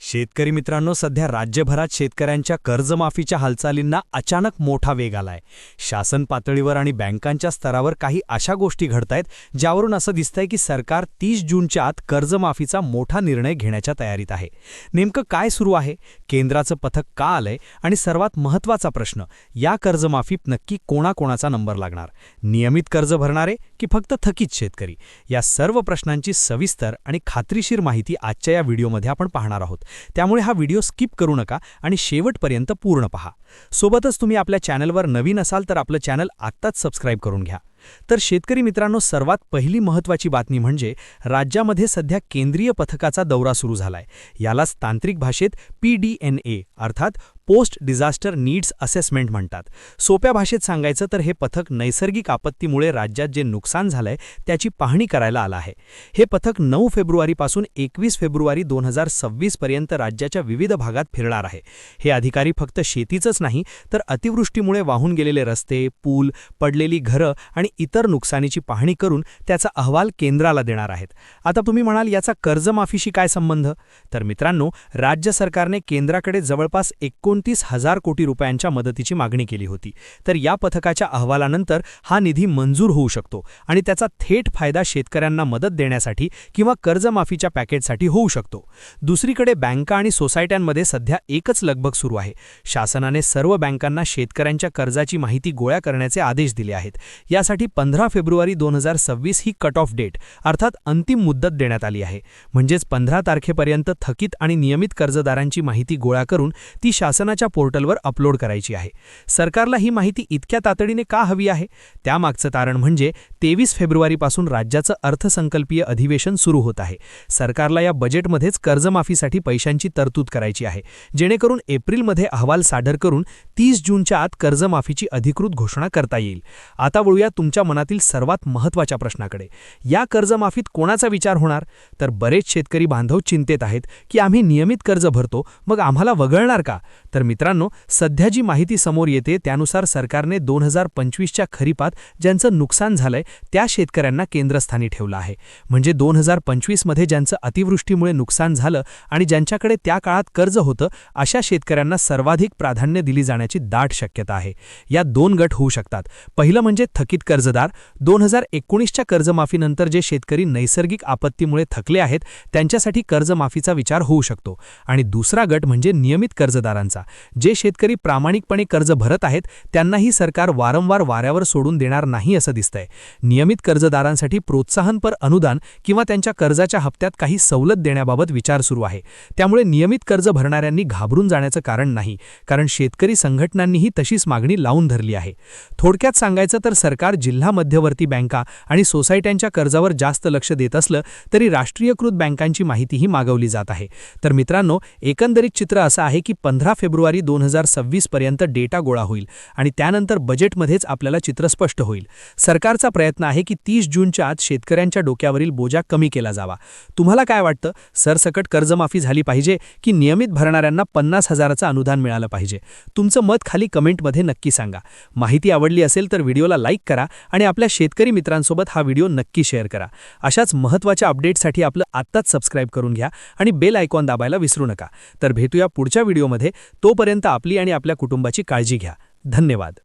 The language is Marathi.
शेतकरी मित्रांनो, सध्या राज्यभरात शेतकऱ्यांच्या कर्जमाफीच्या हालचालींना अचानक मोठा वेग आलाय. शासन पातळीवर आणि बँकांच्या स्तरावर काही अशा गोष्टी घडतायत ज्यावरून असं दिसतंय की सरकार 30 जूनच्या आत कर्जमाफीचा मोठा निर्णय घेण्याच्या तयारीत आहे. नेमकं काय सुरू आहे, केंद्राचं पथक का आलंय आणि सर्वात महत्त्वाचा प्रश्न, या कर्जमाफीत नक्की कोणाकोणाचा नंबर लागणार? नियमित कर्ज भरणारे की फक्त थकीत शेतकरी? या सर्व प्रश्नांची सविस्तर आणि खात्रीशीर माहिती आजच्या या व्हिडिओमध्ये आपण पाहणार आहोत. त्यामुळे हा व्हिडिओ स्किप करू नका आणि शेवटपर्यंत पूर्ण पहा. सोबतच तुम्ही आपल्या चॅनलवर नवीन असाल तर आपलं चॅनल आत्ताच सबस्क्राईब करून घ्या. तर शेतकरी मित्रांनो, सर्वात पहिली महत्त्वाची बातमी म्हणजे राज्यामध्ये सध्या केंद्रीय पथकाचा दौरा सुरू झालाय. यालाच तांत्रिक भाषेत PDNA अर्थात पोस्ट डिझास्टर नीड्स असेसमेंट म्हणतात. सोप्या भाषेत सांगायचं तर हे पथक नैसर्गिक आपत्तीमुळे राज्यात जे नुकसान झालंय त्याची पाहणी करायला आलं आहे. हे पथक 9 फेब्रुवारीपासून 21 फेब्रुवारी 2026 पर्यंत राज्याच्या विविध भागात फिरणार आहे. हे अधिकारी फक्त शेतीचंच नाही तर अतिवृष्टीमुळे वाहून गेलेले रस्ते, पूल, पडलेली घरं आणि इतर नुकसानीची पाहणी करून त्याचा अहवाल केंद्राला देणार आहेत. आता तुम्ही म्हणाल, याचा कर्जमाफीशी काय संबंध? तर मित्रांनो, राज्य सरकारने केंद्राकडे जवळपास 29,000 कोटी रुपयांच्या मदतीची मागणी केली होती. तर या पथकाच्या अहवालानंतर हा निधी मंजूर होऊ शकतो आणि त्याचा थेट फायदा शेतकऱ्यांना मदत देण्यासाठी किंवा कर्जमाफीच्या पॅकेजसाठी होऊ शकतो. दुसरीकडे बँका आणि सोसायट्यांमध्ये सध्या एकच लगबग सुरू आहे. शासनाने सर्व बँकांना शेतकऱ्यांच्या कर्जाची माहिती गोळा करण्याचे आदेश दिले आहेत. यासाठी 15 फेब्रुवारी 2026 ही कट ऑफ डेट अर्थात अंतिम मुदत देण्यात आली आहे. म्हणजेच 15 तारखेपर्यंत थकीत आणि नियमित कर्जदारांची माहिती गोळा करून ती शासनाच्या पोर्टलवर अपलोड करायची आहे. सरकारला ही माहिती इतक्या तातडीने का हवी आहे? त्यामागचं कारण म्हणजे 23 फेब्रुवारीपासून राज्याचं अर्थसंकल्पीय अधिवेशन सुरू होत आहे. सरकारला या बजेटमध्येच कर्जमाफीसाठी पैशांची तरतूद करायची आहे, जेणेकरून एप्रिलमध्ये अहवाल सादर करून 30 जूनच्या आत कर्जमाफीची अधिकृत घोषणा करता येईल. आता वळूया तुमच्या मनातील सर्वात महत्त्वाच्या प्रश्नाकडे. या कर्जमाफीत कोणाचा विचार होणार? तर बरेच शेतकरी बांधव चिंतेत आहेत की आम्ही नियमित कर्ज भरतो, मग आम्हाला वगळणार का? तर मित्रांनो, सध्या जी माहिती समोर येते त्यानुसार सरकारने 2025च्या खरीपात ज्यांचं नुकसान झालंय त्या शेतकऱ्यांना केंद्रस्थानी ठेवलं आहे. म्हणजे 2025 मध्ये ज्यांचं अतिवृष्टीमुळे नुकसान झालं आणि ज्यांच्याकडे त्या काळात कर्ज होतं अशा शेतकऱ्यांना सर्वाधिक प्राधान्य दिली जाण्याची दाट शक्यता आहे. या 2 गट होऊ शकतात. पहिलं म्हणजे थकीत कर्जदार. 2019च्या कर्जमाफीनंतर जे शेतकरी नैसर्गिक आपत्तीमुळे थकले आहेत त्यांच्यासाठी कर्जमाफीचा विचार होऊ शकतो. आणि दुसरा गट म्हणजे नियमित कर्जदारांचा. जे शेतकरी प्रामाणिकपणे कर्ज भरत आहेत त्यांनाही सरकार वारंवार वाऱ्यावर सोडून देणार नाही असं दिसतंय. नियमित कर्जदारांसाठी प्रोत्साहनपर अनुदान किंवा त्यांच्या कर्जाच्या हप्त्यात काही सवलत देण्याबाबत विचार सुरू आहे. त्यामुळे नियमित कर्ज भरणाऱ्यांनी घाबरून जाण्याचं कारण नाही, कारण शेतकरी संघटनांनीही तशीच मागणी लावून धरली आहे. थोडक्यात सांगायचं तर सरकार जिल्हा मध्यवर्ती बँका आणि सोसायट्यांच्या कर्जावर जास्त लक्ष देत असलं तरी राष्ट्रीयकृत बँकांची माहितीही मागवली जात आहे. तर मित्रांनो, एकंदरीत चित्र असं आहे की 15 फेब्रुवारी 2026 पर्यंत डेटा गोळा होईल आणि त्यानंतर बजेटमध्येच आपल्याला चित्र स्पष्ट होईल. सरकारचा प्रयत्न आहे की 30 जूनच्या आत शेतकऱ्यांच्या डोक्यावरील बोजा कमी केला जावा. तुम्हाला काय वाटतं? सरसकट कर्जमाफी झाली पाहिजे की नियमित भरणाऱ्यांना 50,000चं अनुदान मिळालं पाहिजे? तुमचं मत खाली कमेंटमध्ये नक्की सांगा. माहिती आवडली असेल तर व्हिडिओला लाईक करा आणि आपल्या शेतकरी मित्रांसोबत हा व्हिडिओ नक्की शेअर करा. अशाच महत्त्वाच्या अपडेट्ससाठी आपलं आत्ताच सबस्क्राईब करून घ्या आणि बेल आयकॉन दाबायला विसरू नका. तर भेटूया पुढच्या व्हिडिओमध्ये. तोपर्यंत आपली आणि आपल्या कुटुंबाची काळजी घ्या. धन्यवाद.